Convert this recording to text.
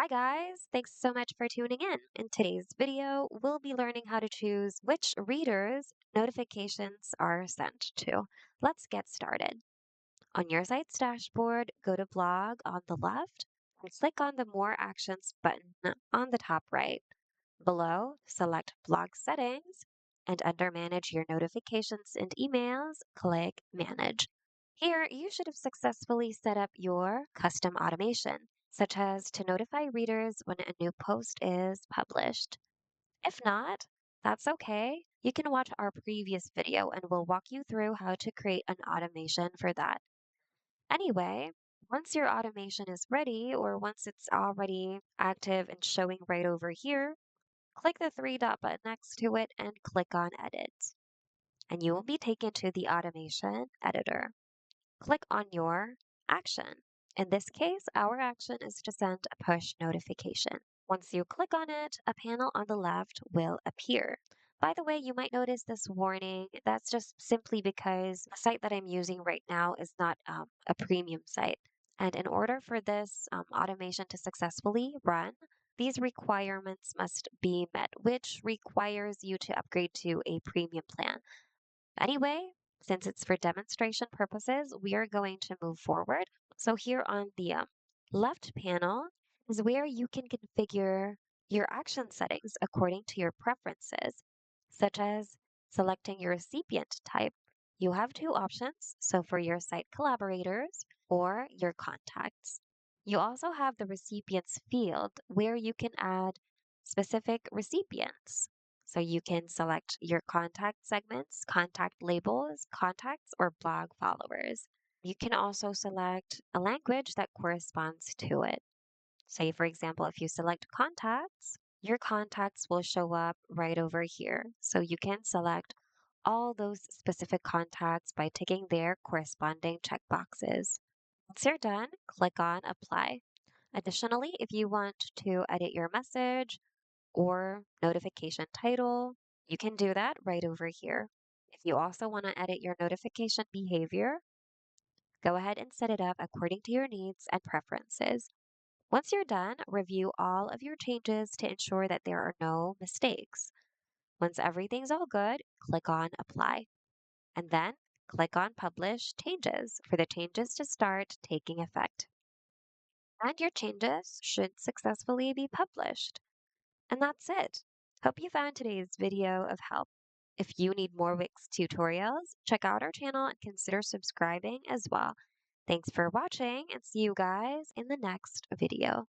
Hi guys, thanks so much for tuning in. In today's video, we'll be learning how to choose which readers notifications are sent to. Let's get started. On your site's dashboard, go to Blog on the left and click on the More Actions button on the top right. Below, select Blog Settings and under Manage Your Notifications and Emails, click Manage. Here, you should have successfully set up your custom automation, such as to notify readers when a new post is published. If not, that's okay. You can watch our previous video and we'll walk you through how to create an automation for that. Anyway, once your automation is ready or once it's already active and showing right over here, click the three dot button next to it and click on Edit. And you will be taken to the automation editor. Click on your action. In this case, our action is to send a push notification. Once you click on it, a panel on the left will appear. By the way, you might notice this warning. That's just simply because the site that I'm using right now is not a premium site. And in order for this automation to successfully run, these requirements must be met, which requires you to upgrade to a premium plan. Anyway, since it's for demonstration purposes, we are going to move forward. So here on the left panel is where you can configure your action settings according to your preferences, such as selecting your recipient type. You have two options, so for your site collaborators or your contacts. You also have the recipients field where you can add specific recipients. So you can select your contact segments, contact labels, contacts, or blog followers. You can also select a language that corresponds to it. Say, for example, if you select contacts, your contacts will show up right over here. So you can select all those specific contacts by ticking their corresponding checkboxes. Once you're done, click on Apply. Additionally, if you want to edit your message, or notification title, you can do that right over here. If you also want to edit your notification behavior, go ahead and set it up according to your needs and preferences. Once you're done, review all of your changes to ensure that there are no mistakes. Once everything's all good, click on Apply and then click on Publish Changes for the changes to start taking effect. And your changes should successfully be published. And that's it. Hope you found today's video of help. If you need more Wix tutorials, check out our channel and consider subscribing as well. Thanks for watching and see you guys in the next video.